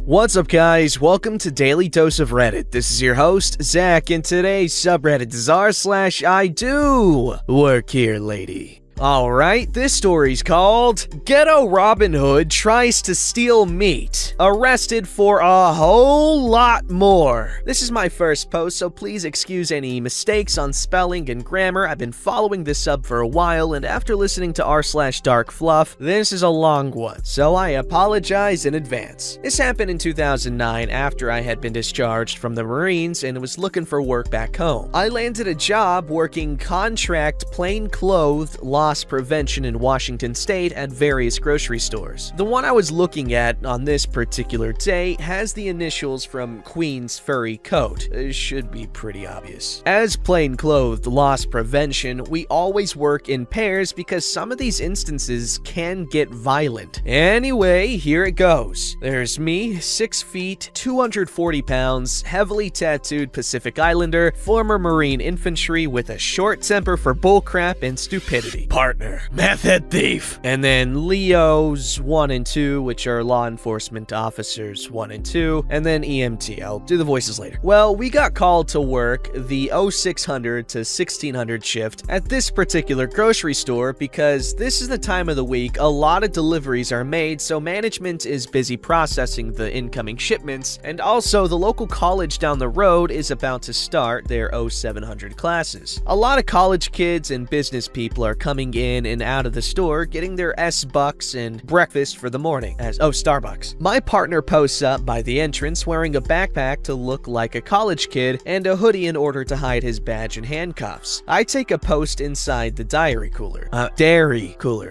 What's up, guys? Welcome to Daily Dose of Reddit. This is your host, Zach, and today's subreddit is r/IDoWorkHereLady. Alright, this story's called Ghetto Robin Hood Tries to Steal Meat, Arrested for a Whole Lot More. This is my first post, so please excuse any mistakes on spelling and grammar. I've been following this sub for a while, and after listening to r/darkfluff, this is a long one, so I apologize in advance. This happened in 2009 after I had been discharged from the Marines and was looking for work back home. I landed a job working contract plainclothes loss prevention in Washington State at various grocery stores. The one I was looking at on this particular day has the initials from Queen's furry coat. It should be pretty obvious. As plainclothes loss prevention, we always work in pairs because some of these instances can get violent. Anyway, here it goes. There's me, 6 feet, 240 pounds, heavily tattooed Pacific Islander, former Marine infantry with a short temper for bullcrap and stupidity. Partner, meth head thief. And then Leo's 1 and 2, which are law enforcement officers 1 and 2, and then EMT. I'll do the voices later. Well, we got called to work the 0600 to 1600 shift at this particular grocery store because this is the time of the week a lot of deliveries are made, so management is busy processing the incoming shipments, and also the local college down the road is about to start their 0700 classes. A lot of college kids and business people are coming in and out of the store getting their S-Bucks and breakfast for the morning Starbucks. My partner posts up by the entrance wearing a backpack to look like a college kid and a hoodie in order to hide his badge and handcuffs. I take a post inside the dairy cooler.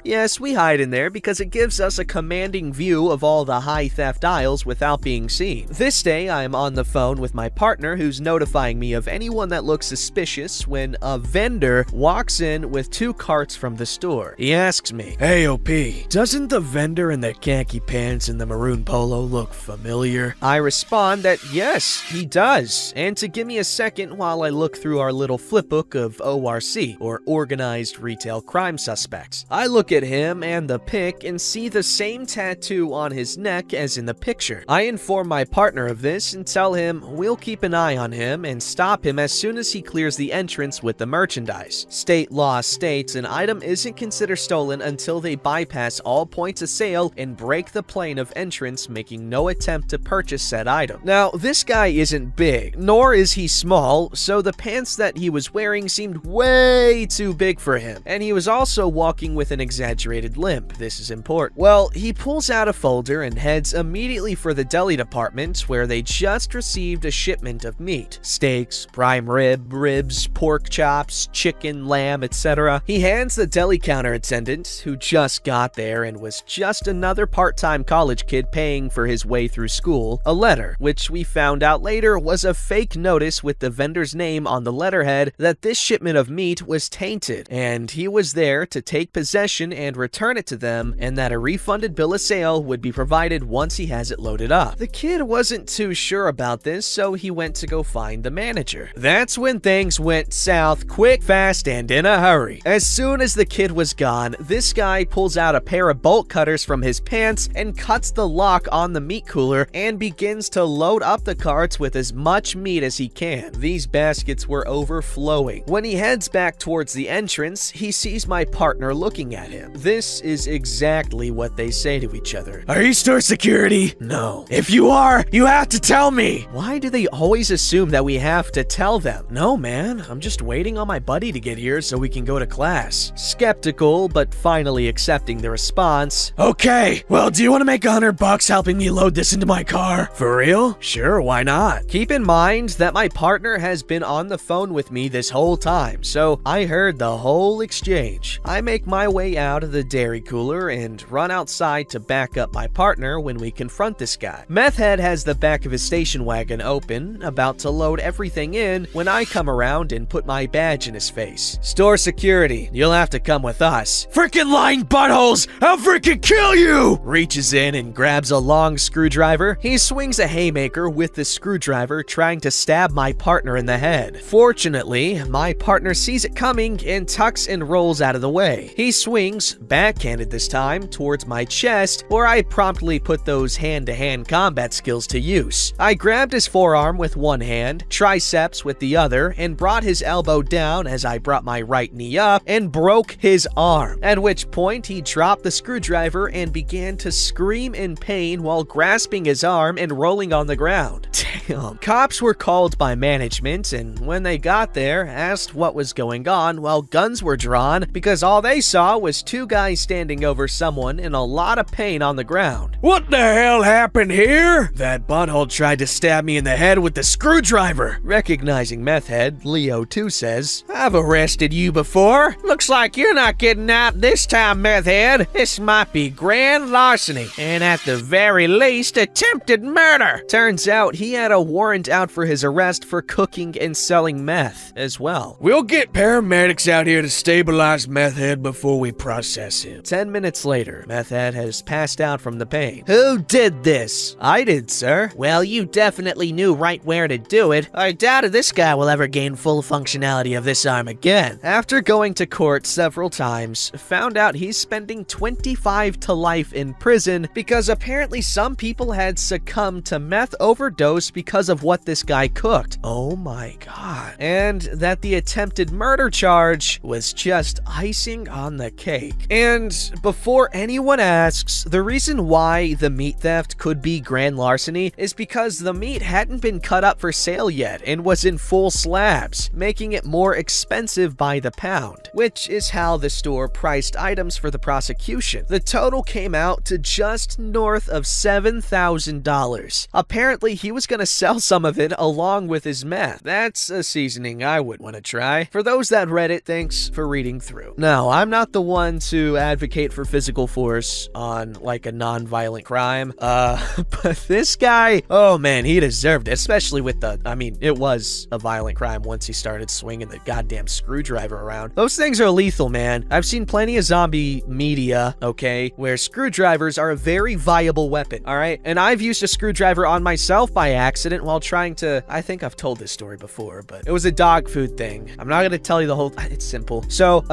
Yes, we hide in there because it gives us a commanding view of all the high theft aisles without being seen. This day I am on the phone with my partner who's notifying me of anyone that looks suspicious when a vendor walks in with 2 carts from the store. He asks me, "Hey OP, doesn't the vendor in the khaki pants and the maroon polo look familiar?" I respond that yes, he does, and to give me a second while I look through our little flipbook of ORC, or Organized Retail Crime Suspects. I look at him and the pic and see the same tattoo on his neck as in the picture. I inform my partner of this and tell him we'll keep an eye on him and stop him as soon as he clears the entrance with the merchandise. State law states an item isn't considered stolen until they bypass all points of sale and break the plane of entrance, making no attempt to purchase said item. Now, this guy isn't big, nor is he small, so the pants that he was wearing seemed way too big for him, and he was also walking with an exaggerated limp. This is important. Well, he pulls out a folder and heads immediately for the deli department where they just received a shipment of meat. Steaks, prime ribs, pork chops, chicken, lamb, etc. He hands the deli counter attendant, who just got there and was just another part-time college kid paying for his way through school, a letter, which we found out later was a fake notice with the vendor's name on the letterhead that this shipment of meat was tainted, and he was there to take possession and return it to them, and that a refunded bill of sale would be provided once he has it loaded up. The kid wasn't too sure about this, so he went to go find the manager. That's when things went south quick, fast, and in a hurry. As soon as the kid was gone, this guy pulls out a pair of bolt cutters from his pants and cuts the lock on the meat cooler and begins to load up the carts with as much meat as he can. These baskets were overflowing. When he heads back towards the entrance, he sees my partner looking at him. This is exactly what they say to each other. "Are you store security?" "No." "If you are, you have to tell me." Why do they always assume that we have to tell them? "No, man, I'm just waiting on my buddy to get here so we can go to class." Skeptical, but finally accepting the response. "Okay, well, do you want to make $100 helping me load this into my car?" "For real? Sure, why not?" Keep in mind that my partner has been on the phone with me this whole time, so I heard the whole exchange. I make my way out of the dairy cooler and run outside to back up my partner when we confront this guy. Meth Head has the back of his station wagon open, about to load everything in, when I come around and put my badge in his face. "Store security, you'll have to come with us. Freaking lying buttholes! I'll freaking kill you! Reaches in and grabs a long screwdriver. He swings a haymaker with the screwdriver, trying to stab my partner in the head. Fortunately, my partner sees it coming and tucks and rolls out of the way. He swings, backhanded this time, towards my chest, where I promptly put those hand-to-hand combat skills to use. I grabbed his forearm with one hand, triceps with the other, and brought his elbow down as I brought my right knee up and broke his arm, at which point he dropped the screwdriver and began to scream in pain while grasping his arm and rolling on the ground. Damn. Cops were called by management, and when they got there, asked what was going on while guns were drawn because all they saw was two guys standing over someone in a lot of pain on the ground. What the hell happened here? That butthole tried to stab me in the head with the screwdriver. Recognizing Meth Head, Leo too says, I've arrested you before. Looks like you're not getting out this time, Meth Head. This might be grand larceny, and at the very least, attempted murder. Turns out he had a warrant out for his arrest for cooking and selling meth as well. We'll get paramedics out here to stabilize Meth Head before we process him. 10 minutes later, Meth Head has passed out from the pain. Who did this? I did, sir. Well, you definitely knew right where to do it. I doubted this guy will ever gain full functionality of this arm again. After going to court several times, found out he's spending 25 to life in prison because apparently some people had succumbed to meth overdose because of what this guy cooked. Oh my god. And that the attempted murder charge was just icing on the cake. And before anyone asks, the reason why the meat theft could be grand larceny is because the meat hadn't been cut up for sale yet and was in full slabs, making it more expensive by the pound, which is how the store priced items for the prosecution. The total came out to just north of $7,000. Apparently, he was gonna sell some of it along with his meth. That's a seasoning I would want to try. For those that read it, thanks for reading through. Now, I'm not the one to advocate for physical force on like a non-violent crime, but this guy, oh man, he deserved it, especially with it was a violent crime once he started swinging the goddamn screwdriver around. Those things are lethal, man. I've seen plenty of zombie media, okay, where screwdrivers are a very viable weapon, all right? And I've used a screwdriver on myself by accident while trying to, I think I've told this story before, but it was a dog food thing. I'm not gonna tell you the whole, it's simple. So,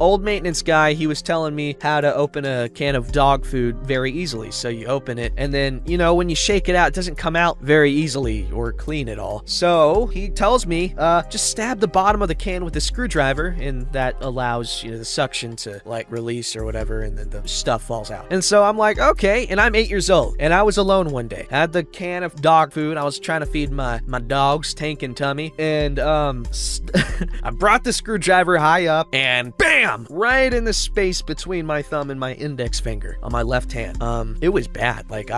old maintenance guy, he was telling me how to open a can of dog food very easily. So you open it, and then, you know, when you shake it out, it doesn't come out very easily or clean at all. So he tells me, just stab the bottom of the can with a screwdriver, and that allows, you know, the suction to like release or whatever, and then the stuff falls out. And so I'm like, okay, and I'm 8 years old, and I was alone one day. I had the can of dog food. I was trying to feed my dogs, Tank and Tummy, and I brought the screwdriver high up, and bam! Right in the space between my thumb and my index finger on my left hand. It was bad. Like,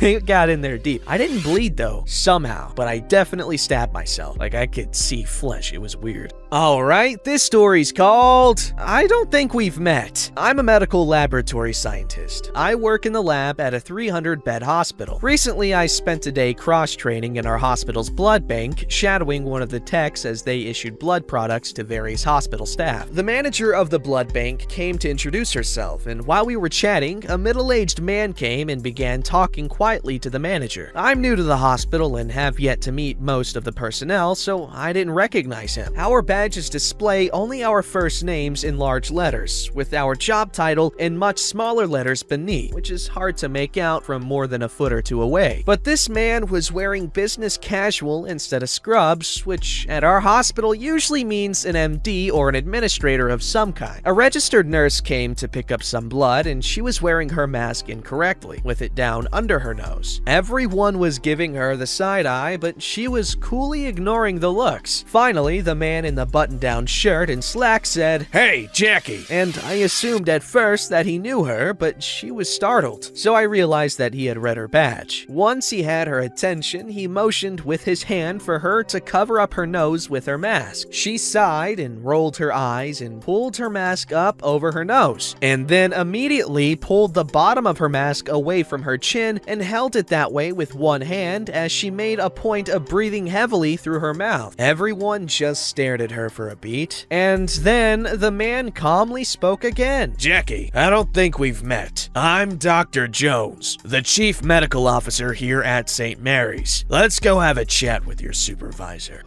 it got in there deep. I didn't bleed though, somehow, but I definitely stabbed myself. Like, I could see flesh. It was weird. Alright, this story's called I Don't Think We've Met. I'm a medical laboratory scientist. I work in the lab at a 300-bed hospital. Recently, I spent a day cross-training in our hospital's blood bank, shadowing one of the techs as they issued blood products to various hospital staff. The manager of the blood bank came to introduce herself, and while we were chatting, a middle-aged man came and began talking quietly to the manager. I'm new to the hospital and have yet to meet most of the personnel, so I didn't recognize him. Our badges display only our first names in large letters, with our job title in much smaller letters beneath, which is hard to make out from more than a foot or two away. But this man was wearing business casual instead of scrubs, which at our hospital usually means an MD or an administrator of some kind. A registered nurse came to pick up some blood, and she was wearing her mask incorrectly, with it down under her nose. Everyone was giving her the side eye, but she was coolly ignoring the looks. Finally, the man in the button-down shirt and slacks said, "Hey, Jackie!" And I assumed at first that he knew her, but she was startled. So I realized that he had read her badge. Once he had her attention, he he motioned with his hand for her to cover up her nose with her mask. She sighed and rolled her eyes and pulled her mask up over her nose, and then immediately pulled the bottom of her mask away from her chin and held it that way with one hand as she made a point of breathing heavily through her mouth. Everyone just stared at her for a beat, and then the man calmly spoke again. "Jackie, I don't think we've met. I'm Dr. Jones, the chief medical officer here at St. Mary's. Let's go have a chat with your supervisor."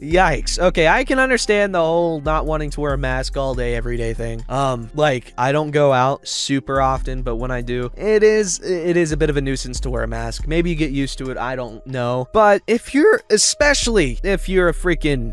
Yikes. Okay, I can understand the whole not wanting to wear a mask all day, every day thing. Like, I don't go out super often, but when I do, it is a bit of a nuisance to wear a mask. Maybe you get used to it, I don't know. But especially if you're a freaking,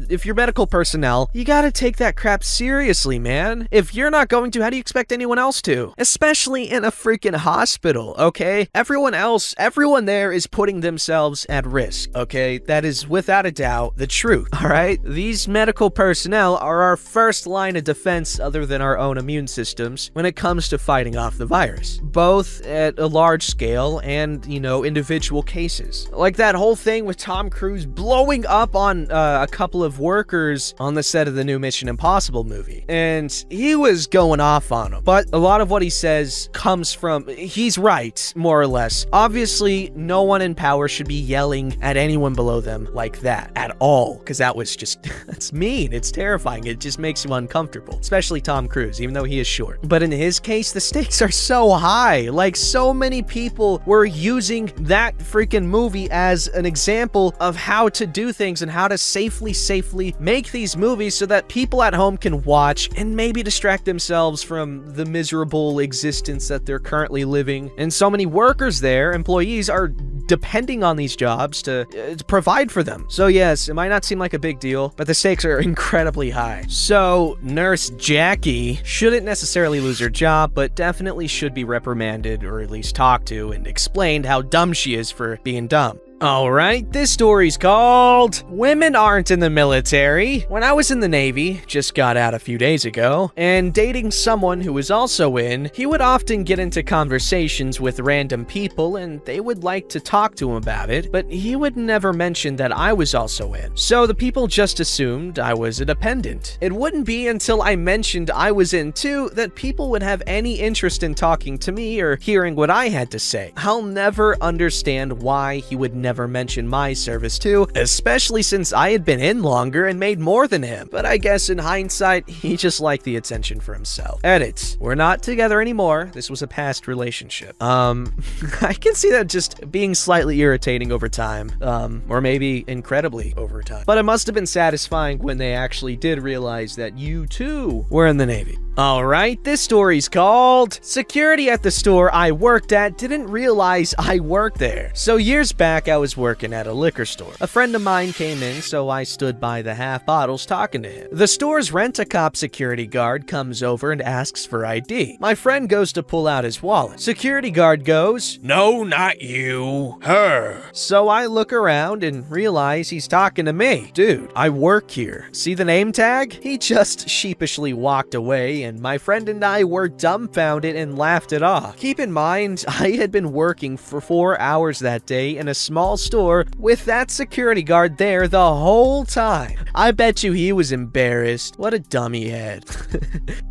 if you're medical personnel, you gotta take that crap seriously, man. If you're not going to, how do you expect anyone else to? Especially in a freaking hospital, okay? Everyone there is putting themselves at risk, okay? That is without a doubt the truth, all right? These medical personnel are our first line of defense other than our own immune systems when it comes to fighting off the virus, both at a large scale and, individual cases. Like that whole thing with Tom Cruise blowing up on a couple of workers on the set of the new Mission Impossible movie, and he was going off on them. But a lot of what he says comes from, he's right, more or less. Obviously, no one in power should be yelling at anyone below them like that at all, because that was just, that's mean, it's terrifying, it just makes you uncomfortable, especially Tom Cruise, even though he is short. But in his case, the stakes are so high. Like, so many people were using that freaking movie as an example of how to do things and how to safely make these movies so that people at home can watch and maybe distract themselves from the miserable existence that they're currently living. And so many workers there, employees, are depending on these jobs to provide for them. So yes, it might not seem like a big deal, but the stakes are incredibly high. So Nurse Jackie shouldn't necessarily lose her job, but definitely should be reprimanded or at least talked to and explained how dumb she is for being dumb. Alright, this story's called Women Aren't in the Military. When I was in the Navy, just got out a few days ago, and dating someone who was also in, he would often get into conversations with random people and they would like to talk to him about it, but he would never mention that I was also in. So the people just assumed I was a dependent. It wouldn't be until I mentioned I was in too that people would have any interest in talking to me or hearing what I had to say. I'll never understand why he would never mention my service too, especially since I had been in longer and made more than him. But I guess in hindsight, he just liked the attention for himself. Edit. We're not together anymore. This was a past relationship. I can see that just being slightly irritating over time, or maybe incredibly over time. But it must have been satisfying when they actually did realize that you too were in the Navy. Alright, this story's called Security at the store I worked at didn't realize I worked there. So years back, I was working at a liquor store. A friend of mine came in, so I stood by the half bottles talking to him. The store's rent-a-cop security guard comes over and asks for ID. My friend goes to pull out his wallet. Security guard goes, "No, not you, her." So I look around and realize he's talking to me. Dude, I work here. See the name tag? He just sheepishly walked away, and my friend and I were dumbfounded and laughed it off. Keep in mind, I had been working for 4 hours that day in a small store with that security guard there the whole time. I bet you he was embarrassed. What a dummy head.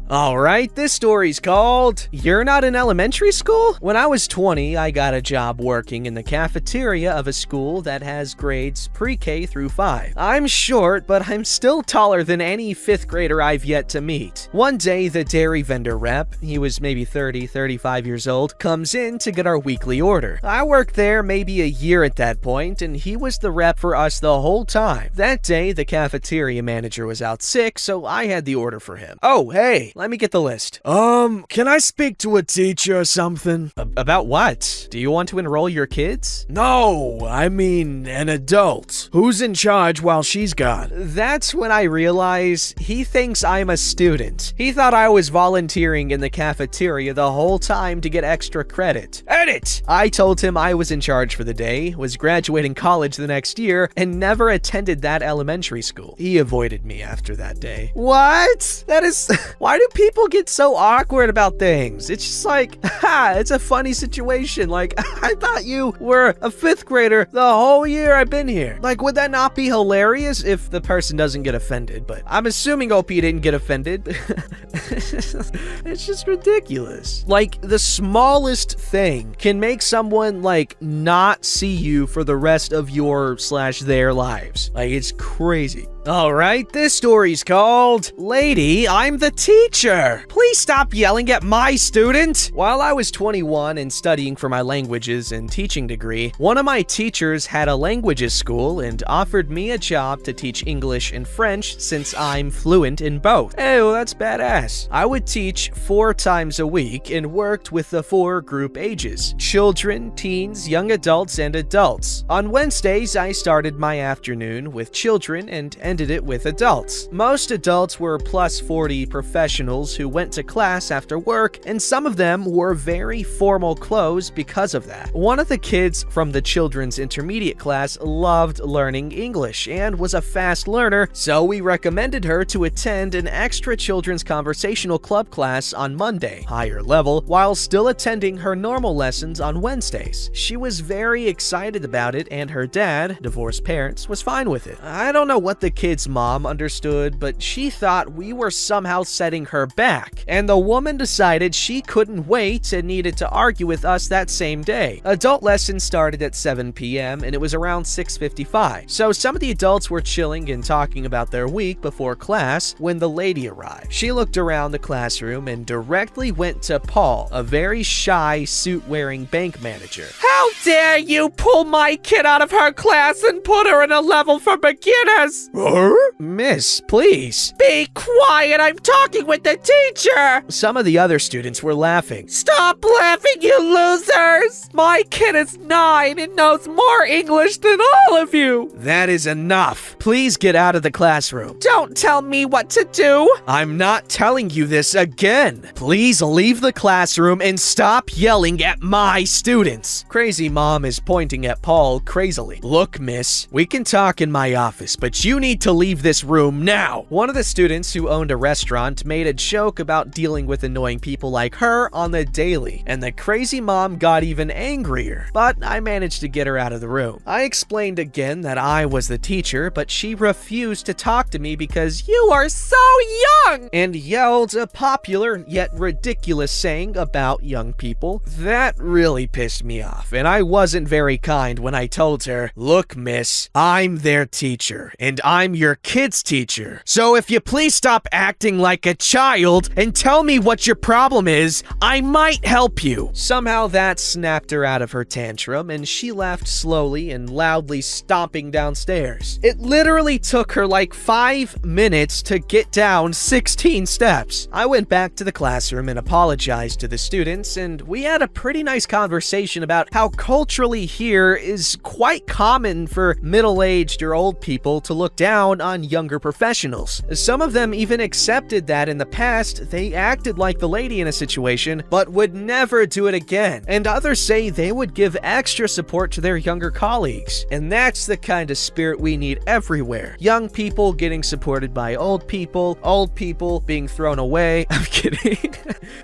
Alright, this story's called You're Not in Elementary School? When I was 20, I got a job working in the cafeteria of a school that has grades pre-K through 5. I'm short, but I'm still taller than any 5th grader I've yet to meet. One day, the dairy vendor rep, he was maybe 30, 35 years old, comes in to get our weekly order. I worked there maybe a year at that point, and he was the rep for us the whole time. That day, the cafeteria manager was out sick, so I had the order for him. Oh, hey, let me get the list. Can I speak to a teacher or something? About what? Do you want to enroll your kids? No, I mean an adult. Who's in charge while she's gone? That's when I realize he thinks I'm a student. He thought thought I was volunteering in the cafeteria the whole time to get extra credit. Edit! I told him I was in charge for the day, was graduating college the next year, and never attended that elementary school. He avoided me after that day. What? That is... Why do people get so awkward about things? It's just like, it's a funny situation. Like, I thought you were a 5th grader the whole year I've been here. Like, would that not be hilarious if the person doesn't get offended? But I'm assuming OP didn't get offended. It's just ridiculous. Like, the smallest thing can make someone, like, not see you for the rest of your/their lives. Like, it's crazy. Alright, this story's called Lady, I'm the Teacher. Please stop yelling at my student. While I was 21 and studying for my languages and teaching degree, one of my teachers had a languages school and offered me a job to teach English and French since I'm fluent in both. Oh, that's badass. I would teach 4 times a week and worked with the 4 group ages: children, teens, young adults, and adults. On Wednesdays, I started my afternoon with children and ended it with adults. Most adults were plus 40 professionals who went to class after work, and some of them wore very formal clothes because of that. One of the kids from the children's intermediate class loved learning English and was a fast learner, so we recommended her to attend an extra children's conversational club class on Monday, higher level, while still attending her normal lessons on Wednesdays. She was very excited about it, and her dad, divorced parents, was fine with it. I don't know what the kid's mom understood, but she thought we were somehow setting her back, and the woman decided she couldn't wait and needed to argue with us that same day. Adult lessons started at 7 p.m. and it was around 6:55, so some of the adults were chilling and talking about their week before class when the lady arrived. She looked around the classroom and directly went to Paul, a very shy, suit-wearing bank manager. How dare you pull my kid out of her class and put her in a level for beginners? Miss, please. Be quiet, I'm talking with the teacher! Some of the other students were laughing. Stop laughing, you losers! My kid is 9 and knows more English than all of you! That is enough. Please get out of the classroom. Don't tell me what to do! I'm not telling you this again. Please leave the classroom and stop yelling at my students. Crazy mom is pointing at Paul crazily. Look, miss, we can talk in my office, but you need to leave this room now. One of the students who owned a restaurant made a joke about dealing with annoying people like her on the daily, and the crazy mom got even angrier, but I managed to get her out of the room. I explained again that I was the teacher, but she refused to talk to me because you are so young, and yelled a popular yet ridiculous saying about young people. That really pissed me off, and I wasn't very kind when I told her, look, miss, I'm their teacher, and I'm your kid's teacher. So if you please stop acting like a child and tell me what your problem is, I might help you. Somehow that snapped her out of her tantrum, and she left slowly and loudly stomping downstairs. It literally took her like 5 minutes to get down 16 steps. I went back to the classroom and apologized to the students, and we had a pretty nice conversation about how culturally here is quite common for middle-aged or old people to look down on younger professionals. Some of them even accepted that in the past they acted like the lady in a situation, but would never do it again. And others say they would give extra support to their younger colleagues. And that's the kind of spirit we need everywhere. Young people getting supported by old people being thrown away. I'm kidding.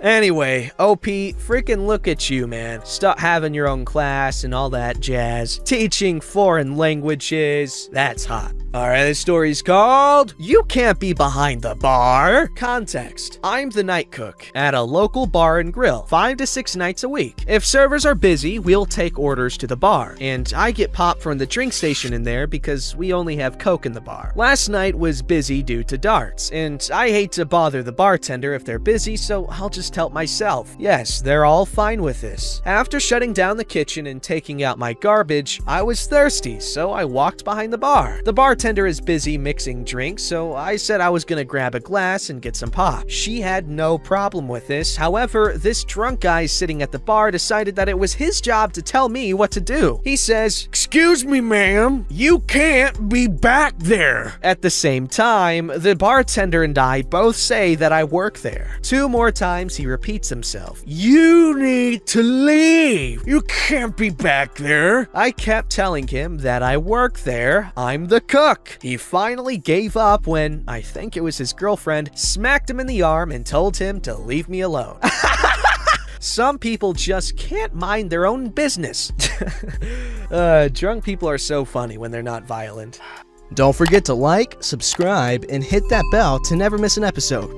Anyway, OP, freaking look at you, man. Stop having your own class and all that jazz. Teaching foreign languages. That's hot. Alright, this story's called You Can't Be Behind the Bar. Context: I'm the night cook at a local bar and grill 5 to 6 nights a week. If servers are busy, we'll take orders to the bar, and I get pop from the drink station in there because we only have Coke in the bar. Last night was busy due to darts, and I hate to bother the bartender if they're busy, so I'll just help myself. Yes, they're all fine with this. After shutting down the kitchen and taking out my garbage, I was thirsty, so I walked behind the bar. The bartender is busy busy mixing drinks, so I said I was gonna grab a glass and get some pop. She had no problem with this. However, this drunk guy sitting at the bar decided that it was his job to tell me what to do. He says, "Excuse me, ma'am, you can't be back there." At the same time, the bartender and I both say that I work there. 2 more times he repeats himself. "You need to leave. You can't be back there." I kept telling him that I work there. I'm the cook. He finally gave up when, I think it was his girlfriend, smacked him in the arm and told him to leave me alone. Some people just can't mind their own business. Drunk people are so funny when they're not violent. Don't forget to like, subscribe, and hit that bell to never miss an episode.